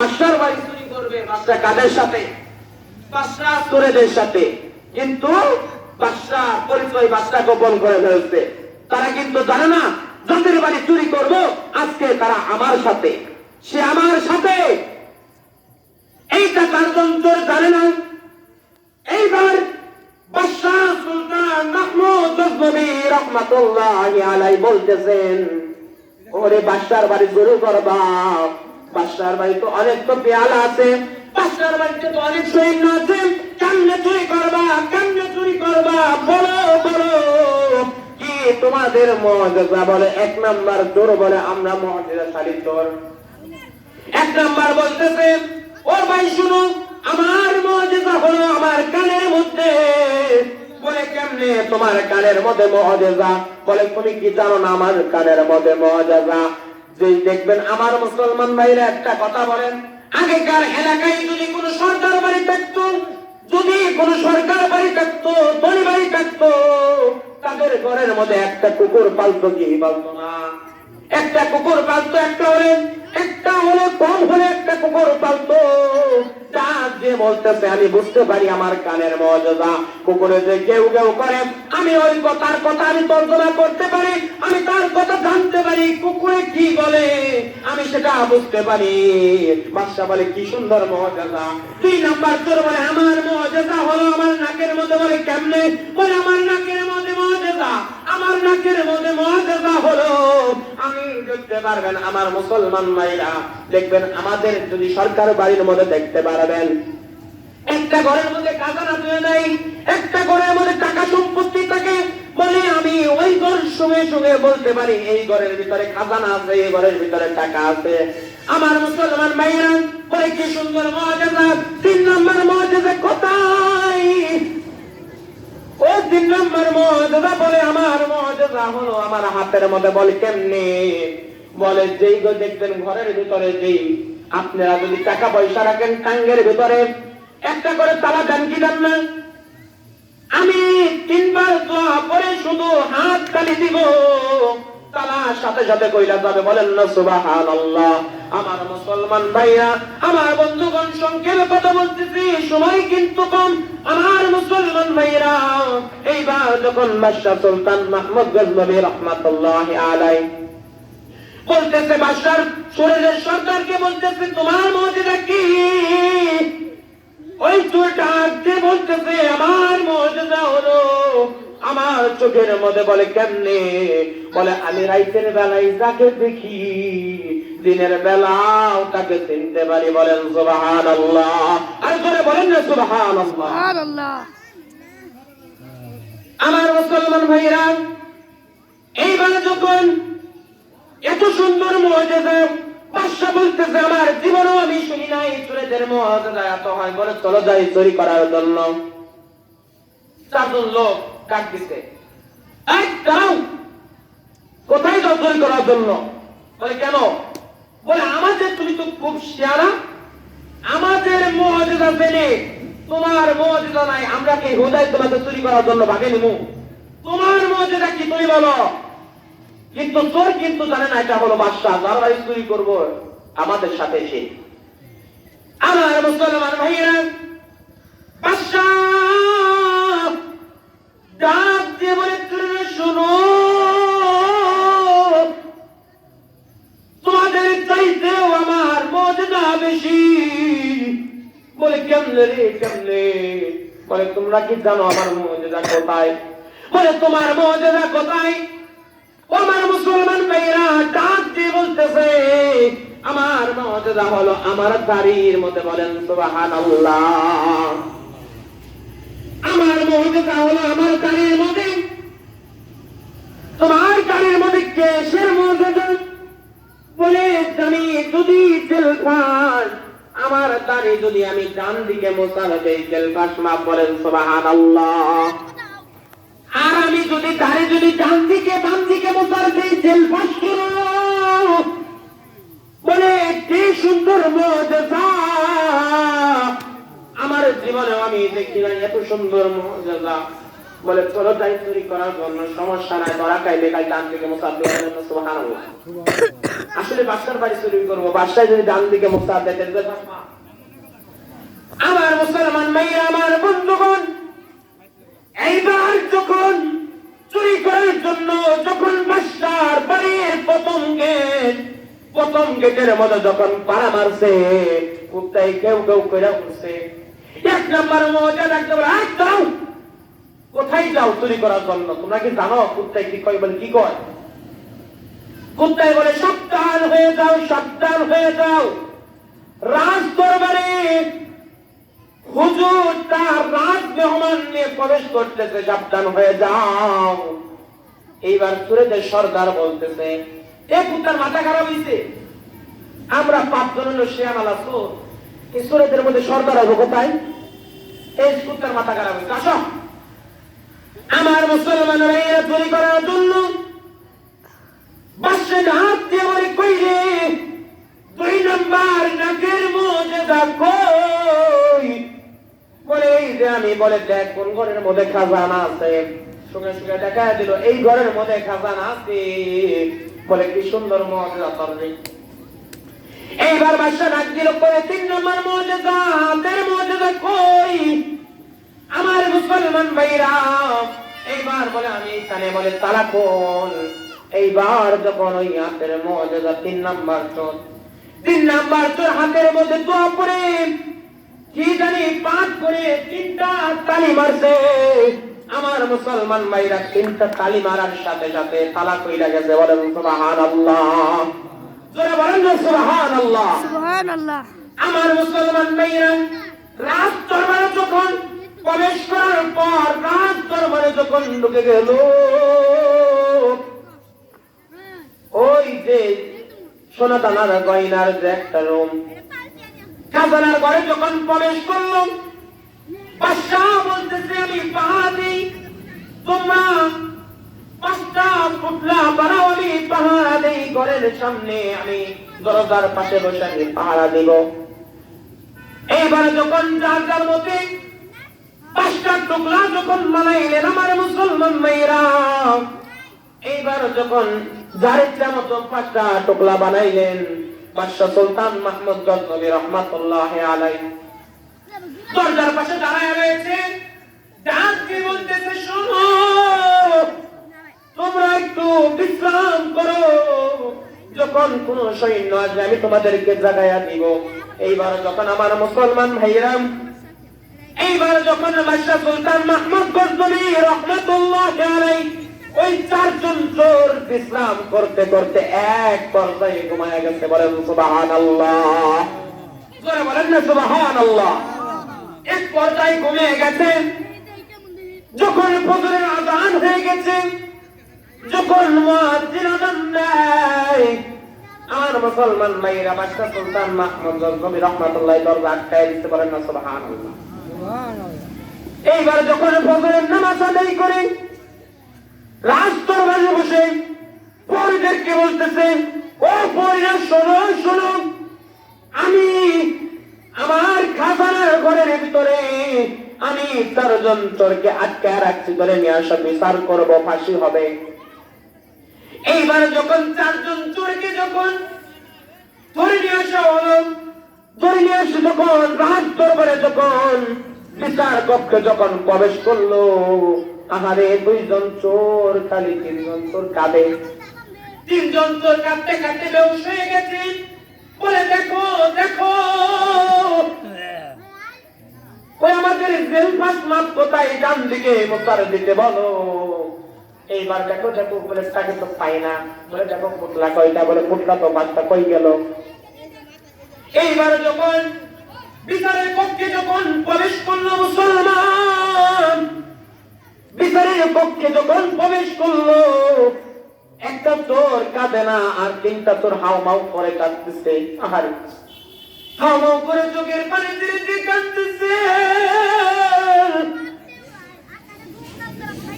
বাদশার বাড়ি চুরি করবে, বাদশা কাদের সাথে? বাদশা চোরেদের সাথে। কিন্তু বাদশা পরিচয় বাদশা গোপন করে ফেলছে। তারা কিন্তু জানে না যাদের বাড়ি চুরি করব আজকে তারা আমার সাথে, সে আমার সাথে। এইটা কার্জন চোর জানে না। এইবার বাদশাহ সুলতান মাহমুদ গজনবী রাহমাতুল্লাহি আলাইহি বলতেছেন, ওরে বাদশার বাড়ি চুরি করবা, বাদশার বাড়ি তো অনেক তো পেয়ালা আছে, বাদশার বাড়িতে তো অনেক সৈন্য আছে, কেমনে চুরি করবা, কেমনে চুরি করবা, বলো বলো কি তোমাদের মুআজিজা? বলে এক নাম্বার চোর বলে আমরা মুআজিজাশালী চোর। এক নাম্বার বলতেছে, ও ভাই শুনো, আমার মুআজিজা হলো আমার কানের মধ্যে। বলে কেমনে তোমার কানের মধ্যে মুআজিজা? বলে তুমি কি জানো না আমার কানের মধ্যে মুআজিজা? যে দেখবেন আমার মুসলমান ভাইরা একটা কথা বলেন, আগেকার এলাকায় যদি কোনো সরকার বাড়ি থাকতো, যদি কোনো সরকার বাড়ি থাকতো, ধনী বাড়ি থাকতো, তাদের ঘরের মধ্যে একটা কুকুর পালতো কি পালতো না? একটা কুকুর পালতো, একটা হলে কম হলে একটা কুকুর পালতো। যে বলতেছে আমি বুঝতে পারি আমার কানের মুআজিজা, কুকুরে যে কেউ কেউ করে, আমি ওই কথার কথা আমি তর্জমা করতে পারি, আমি তার কথা জানতে পারি, কুকুরে কি বলে আমি সেটা বুঝতে পারি। বাদশা বলে কি সুন্দর মুআজিজা। দুই নাম্বার চোর বলে আমার মুআজিজা হলো আমার নাকের মধ্যে। বলে কেমনে? বলে আমার নাকের মধ্যে মুআজিজা, আমার নাকের মধ্যে মুআজিজা হলো আমি দেখতে পারবেন আমার মুসলমান ভাইরা, দেখবেন আমাদের যদি সরকার বাড়ির মধ্যে দেখতে পারবেন একটা ঘরের মধ্যে খাজানা তুলে নেই, একটা ঘরের মধ্যে টাকা সম্পত্তি থাকে, বলে আমি ওই ঘর সঙ্গে সঙ্গে বলতে পারি এই ঘরের ভিতরে খাজানা আছে, এই ঘরের ভিতরে টাকা আছে। আমার মুসলমান ভাইরা বলে কি সুন্দর মুআজিজা। তিন নম্বর মুআজিজা কোথায়? ও তিন নম্বর মুআজিজা বলে আমার মুআজিজা হলো আমার হাতের মধ্যে। বলে কেমনে? বলে যেই গো দেখবেন ঘরের ভিতরে যেই আপনারা যদি টাকা পয়সা রাখেন টাঙ্গের ভিতরে একটা করে তালা দেন কি দেন না? আমি তিনবার দোয়া পরে শুধু হাত তালি দিব, তালা সাথে সাথে কইলা যাবে। বলেন না সুবহানাল্লাহ। আমার মুসলমান ভাইরা, আমার বন্ধুগণ, সংক্ষেপে কথা বলতেছি, সময় কিন্তু কম। আমার মুসলমান ভাইরা, এইবার যখন বাদশা সুলতান মাহমুদ গজনবী রাহমাতুল্লাহি আলাইহি বলতেছে, বাদশার শরীরের সরকারকে বলতেছে তোমার মুআজিজা কি? ওই চোরটা যে বলতেছে আমার মুআজিজা হলো আমার চোখের মধ্যে। বলে কেমনে? বলে আমি রাইতের বেলায় যাকে দেখি দিনের বেলাও তাকে চিনতে পারি। বলেন সুবহানাল্লাহ। আর জোরে বলেন না সুবহানাল্লাহ। আমার মুসলমান ভাইরা, এইবার যখন এত সুন্দর মুআজিজা বাদশা বলতেছে আমার জীবনেও আমি শুনি নাই চোরেদের মুআজিজা এত হয়। বলে চলো যাই চুরি করার জন্য। চারজন লোক কাট দিতে, দাঁড়াও, কোথায় যাও চুরি করার জন্য? বলে কেন? বলে আমাদের, তুমি তো খুব শিয়ানা, আমাদের মুআজিজা জেনে তোমার মুআজিজা নাই, আমরা কি হুদাই তোমাকে চুরি করার জন্য ভাগে নিমু? তোমার মুআজিজা কি তুমি বলো? কিন্তু চোর কিন্তু জানে না এটা হলো বাদশা, যারা চুরি করবো আমাদের সাথে সে। আমার মুসলমান ভাইয়েরা, বাদশা ডাক দিয়ে বলে শুনো, তোমাদের চাইতেও আমার মুআজিজা বেশি। বলে কেমনে রে কেমনে? বলে তোমরা কি জানো আমার মুআজিজা কোথায়? বলে তোমার মুআজিজা কোথায়? আমার মুসলমান ভাইরা ডাক দিয়ে বলতেছে আমার মুআজিজা হলো আমার দাড়ির মধ্যে। বলেন সুবহানাল্লাহ। আমার মুআজিজা হলো আমার দাড়ির মধ্যে। তোমার দাড়ির মধ্যে কেশের মুআজিজা? বলে আমি যদি তেলফাস, আমার দাড়ি যদি আমি ডান দিকে মোছালে তেলফাস মাপ। বলেন সুবহানাল্লাহ। আর আমি যদি দাঁড়ে যদি ডান দিকে বাম দিকে মোছার সেই তেল ফাঁস করো। বলে কি সুন্দর মুআজিজা, আমার জীবনে আমি দেখি না এত সুন্দর মুআজিজা। বলে চলো যাই চুরি করার জন্য, সমস্যা নাই, ধরা খাইলে খাই ডান দিকে মুখ দিয়ে সুবহানাল্লাহ। আসলে বাসার বাড়ি চুরি করবো, বাসায় যদি ডান দিকে মুখ দিতে, আমার মুসলমান ভাইরা, আমার বন্ধুগণ, এইবার যখন চুরি করার জন্য যখন বাসার বাড়ির প্রথম গেটের মধ্যে যখন পাড়া মারছে, কুত্তায় কেউ কেউ করে উঠছে, এক নম্বর মজা ডাকতে বলে হাত দাও, কোথায় যাও চুরি করার জন্য? তোমরা কি জানো কুত্তায় কি কয়? বলে কি কয়? কুত্তায় বলে সাবধান হয়ে যাও, সাবধান হয়ে যাও, রাজ দরবারে হুজুর তার রাজ মেহমান নিয়ে প্রবেশ করতেছে, সাবধান হয়ে যাও। এইবার চোরেদের সর্দার বলতেছে, এ কুত্তার মাথা খারাপ হয়েছে, আমরা 5 জন হলো শিয়ামালা চোর, এই চোরেদের মধ্যে সর্দার হবে কোথায়? এই কুত্তার মাথা খারাপ হয়েছে, আসো। আমার মুসলমানরা এরা চুরি করার জন্য বাসে হাত দিয়ে বলে কই রে, 2 নম্বর নাকের মুজেজা কই? বলে এই যে আমি, বলে দেখ কোন ঘরের মধ্যে খাজানা আছে। সঙ্গে সঙ্গে দেখা দিল এই ঘরের মধ্যে খাজানা আছে। বলে কি সুন্দর মুজেজা তোর রে। এইবার বাদশা ডাক দিল, পরে 3 নম্বর মুজেজা, হাতের মুজেজা কই? আমার মুসলমান ভাইরা এইবার বলে আমি এখানে, বলে তালা খোল। এইবার যখন ওই হাতের মুজেজা 3 নম্বর চোর হাতের মধ্যে দোয়া পড়ে কি জানি পাঠ করে 3টা তালি মারছে। আমার মুসলমান ভাইরা 3টা তালি মারার সাথে সাথে তালা কইরা গেছে। বলেন সুবহানাল্লাহ, জোরে বলেন সুবহানাল্লাহ, সুবহানাল্লাহ। আমার মুসলমান ভাইরা রাত দরবারে যখন প্রবেশ করার পর, রাত দরবারে যখন ঢুকে গেল, ওই যে সোনা দানার গয়নার যে একটা রুম, খাজানার ঘরে যখন প্রবেশ করলো, বাদশাহ বলতেছে আমি পাহারা দিই, তোমরা 5টা পুতলা বানাও, আমি পাহারা দিই ঘরের সামনে, আমি দরজার পাশে বসে আমি পাহারা দিব। এইবার যখন যার যার মতে 5টা টুকরা যখন বানাইলেন আমার মুসলমান মেয়েরা, এইবার যখন যার ইচ্ছা মতো 5টা টুকরা বানাইলেন, বাদশাহ সুলতান মাহমুদ গজনবী রহমাতুল্লাহি আলাইহি দরজার পাশে দাঁড়ায় রয়েছে। ডাক দিয়ে বলতেছে, শোনো তোমরা একটু বিশ্রাম করো, যখন কোন সৈন্য আসবে আমি তোমাদেরকে জাগাইয়া দিব। এইবার যখন আমার মুসলমান ভাইরা, এইবার যখন বাদশাহ সুলতান মাহমুদ গজনবী রহমাতুল্লাহি আলাইহি ওই 4 জন চোর বিশ্রাম করতে করতে এক পর্যায়ে ঘুমায় গেছে। বলেন সুবহানাল্লাহ, জোরে বলেন না সুবহানাল্লাহ। এক পর্যায়ে ঘুমিয়ে গেছে। যখন ফজরের আযান হয়ে গেছে, যখন মুয়াজ্জিন আযান দেয়, আমার মুসলমান ভাইরা বাদশাহ সুলতান মাহমুদ গজনবী রহমাতুল্লাহি দরজা আটকায় দিতে। বলেন না সুবহানাল্লাহ। এইবার যখন ফজরের নামাজ আদায় করে রাজ দরবারে বসে পরিদেরকে বলতেছে, ও পরিরা শোনো শোনো, আমি আমার খাজানার ঘরের ভিতরে আমি 4 জন চোরকে আটকায় রাখছি, ধরে নিয়ে আসা, বিচার করবো, ফাঁসি হবে। এইবার যখন 4 জন চোরকে যখন ধরে নিয়ে আসা হলো, ধরে নিয়ে আসে যখন রাজ দরবারে যখন বিচার কক্ষে যখন প্রবেশ করলো, আহারে 2 জন চোর, খালি 3 জন চোর কাঁদে। 3 জন চোর কাঁদতে কাঁদতে বেহুশ হয়ে গেছে। বলে দেখো দেখো, ওই আমাদের জেল ফাঁস মাপ কোথায়? ডান দিকে মোতার দিতে বলো। এইবার দেখো দেখো, বলে তাকে তো পাই না। বলে দেখো পুতলা কয়টা? বলে পুতলা তো 5টা, কই গেল? এইবার যখন বিচারের পক্ষে যখন প্রবেশ করলো মুসলমান, বিচারের পক্ষে যখন প্রবেশ করলো, একটা চোর কাঁদে না, আর 3টা চোর হাউমাউ করে কাঁদতেছে। আহারে, হাউমাউ করে চোখের পানি ধীরে ধীরে কাঁদতেছে।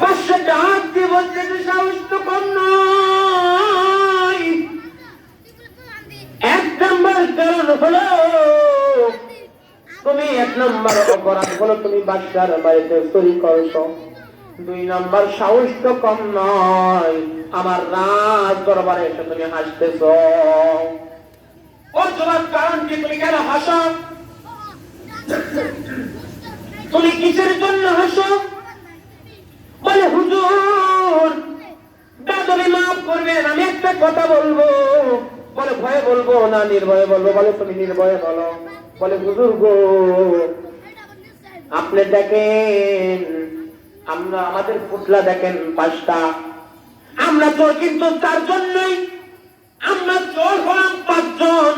বাদশা ডাক দিয়ে বলতেছে, সাহস তো কম নয়, 1 নম্বর কারণ হলো তুমি, 1 নম্বর অপরাধ হলো তুমি বাদশার বাড়িতে চুরি করছো। দুই নাম্বার সাহস তো কম নয়, আমার রাজ দরবারে এসে তুমি হাসতেছ। ওর জবাব কারণ কি? তুমি কেন হাসো? তুমি কিসের জন্য হাসো? বলে হুজুর বেদবি মাফ করবেন, আমি একটা কথা বলবো। বলে ভয়ে বলবো না নির্ভয়ে বলবো? বলে তুমি নির্ভয়ে বলো। বলে হুজুর গো, আপনি দেখেন আমরা আমাদের পুতলা দেখেন 5টা, আমরা চোর কিন্তু তার জন্যই, আমরা চোর হলাম 5 জন।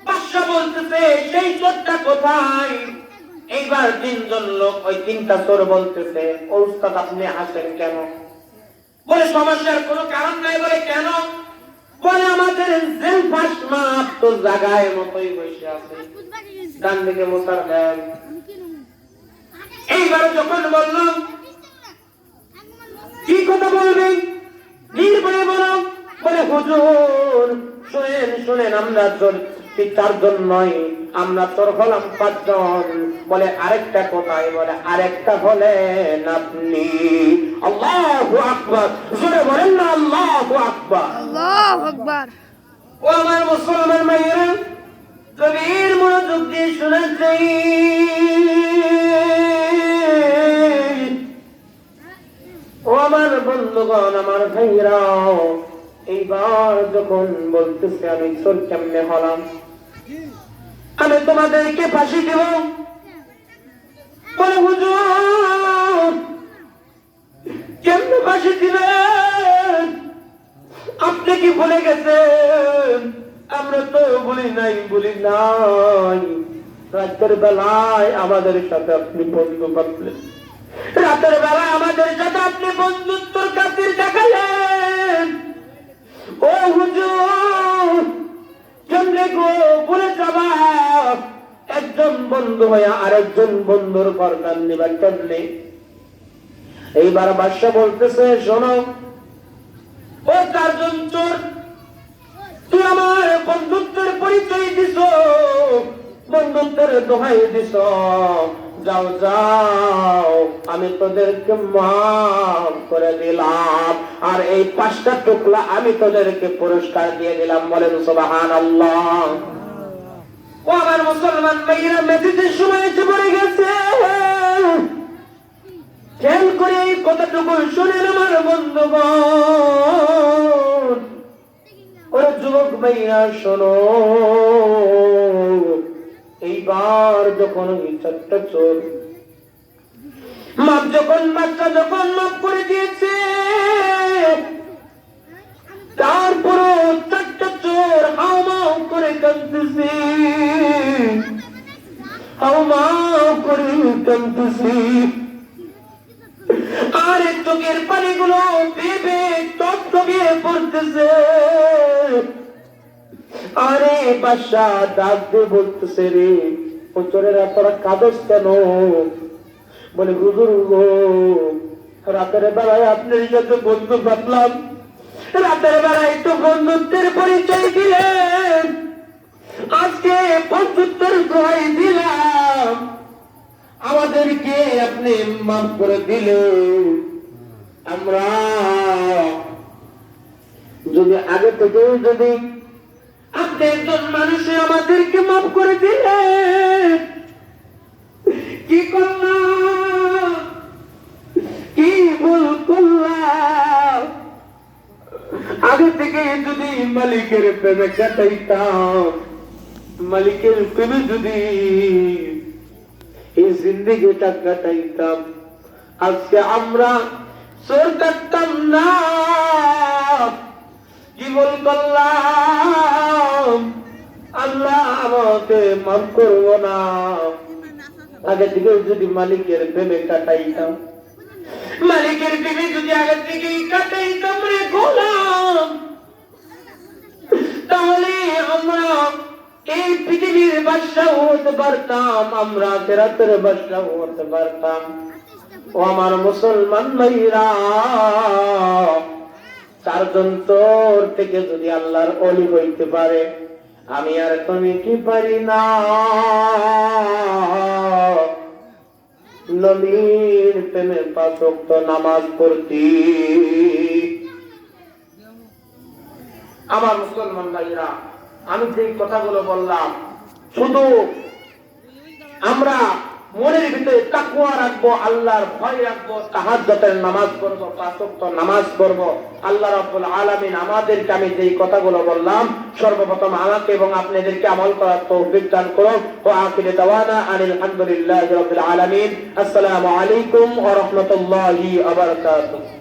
বাদশা বলতেছে সেই চোরটা কোথায়? এইবার 3 জন লোক ওই 3টা চোর বলতেছে ও উস্তাদ আপনি হাসেন কেন? বলে সমস্যার কোনো কারণ নাই। বলে কেন? বলে আমাদের জেল ফাঁস মাপ তো জায়গায় মতোই বসে আছে, ডান দিকে মোতার দেন। এইবার যখন বললাম কি কথা বলবেন নির্ভয়ে বলো। বলে হুজুর শুনেন শুনেন, আমরা চোর 4 জন নয়, আমরা চোর হলাম 5 জন। বলে আরেকটা কোথায়? বলে আরেকটা হলেন আপনি। আল্লাহু আকবার, জোরে বলেন না আল্লাহু আকবার। আল্লাহু আকবার। ও আমার মুসলমান ভাইয়েরা, গভীর মনোযোগ দিয়ে শুনেন চাই। ও আমার বন্ধুগণ, আমার ভাইরা, এইবার যখন বলতেছে আমি চোর কেমনে হলাম, আমি তোমাদেরকে ফাঁসি দেব। বলে হুজুর কেমনে ফাঁসি দিবেন? আপনি কি ভুলে গেছেন? আমরা তো বলি নাই। রাতের বেলায় আমাদের সাথে আপনি বন্ধু করলেন, রাতের বেলায় আমাদের সাথে আপনি বন্ধুত্বর খাতির দেখালেন। ও হুজুর কেমনে গো ভুলে যাবা? একজন বন্ধু হয়ে আরেকজন বন্ধুর পরকাল নিবার কেমনে? এইবার বাদশা বলতেছে শোনো, ও 4 জন চোর, তুই আমার বন্ধুত্বের পরিচয় দিছ, বন্ধুত্বের দোহাই দিছ, যাও যাও আমি তোদেরকে মাফ করে দিলাম, আর এই 5টা টুকরা আমি তোদেরকে পুরস্কার দিয়ে দিলাম। বলেন সুবহানাল্লাহ। ও আমার মুসলমান ভাইরা, মেসিদের সময় এসে পড়ে গেছে। খেয়াল করে এই কথাটুকু শুনেন আমার বন্ধুগণ। ওরে যুবক ভাইরা শোনো, এইবার যখন ওই 4টা চোর বাচ্চা যখন মাফ করে দিয়েছে, তারপরও 4টা চোর হাউমাউ করে কাঁদতেছে, হাউমাউ করে কাঁদতেছে। আর চোখের পানিগুলো ভেবে টপটপিয়ে পড়তেছে। আরে বাদশা ডাক দিয়ে বলতেছে রে ও চোরেরা তোরা কাঁদস কেন? বলে হুজুর গো, রাতের বেলায় আপনার সাথে বন্ধু ভাবলাম, রাতের বেলায় একটু বন্ধুত্বের পরিচয় দিলেন, আজকে বন্ধুত্বের দোহাই দিলাম, আমাদেরকে আপনি মাফ করে দিলেন। আমরা যদি আগে থেকে যদি আপনি একজন মানুষে আমাদেরকে মাফ করে দিলেন, কি করলাম, কি ভুল করলাম? আগে থেকে যদি মালিকের প্রেমে কাটাইতাম, মালিকের প্রেমে যদি এই জিন্দেগিটা কাটাইতাম, আজকে আমরা চোর কাটতাম না। কি ভুল করলাম, আল্লাহ আমাকে মাফ করবো না। আগে থেকে যদি মালিকের প্রেমে কাটাইতাম, মালিকের প্রেমে যদি আগে থেকে কাটাইতাম রে গোলাম, তাহলে আমরা এই পৃথিবীর বাদশা হতে পারতাম, আমরা আখিরাতের বাদশা হতে পারতাম। ও আমার মুসলমান ভাইরা, 4 জন চোর থেকে যদি আল্লাহর ওলি হইতে পারে, আমি আর তুমি কি পারি না? নবীর যেতেন 5 ওয়াক্ত নামাজ পড়তে। আমার মুসলমান ভাইরা, আমি যে কথাগুলো বললাম, শুধু আমরা মনের ভিতরে তাকওয়া রাখবো, আল্লাহর ভয় রাখবো, তাহাজ্জুদের নামাজ পড়বো, 5 ওয়াক্ত নামাজ পড়বো। আল্লাহ রাব্বুল আলামিন আমাদেরকে, আমি যেই কথাগুলো বললাম, সর্বপ্রথম আমাকে এবং আপনাদেরকে আমল করার তৌফিক দান করুন। ওয়া আখিরু দাওয়ানা আনিল হামদুলিল্লাহি রাব্বিল আলামিন। আসসালামু আলাইকুম ওয়া রাহমাতুল্লাহি ওয়া বারাকাতুহু।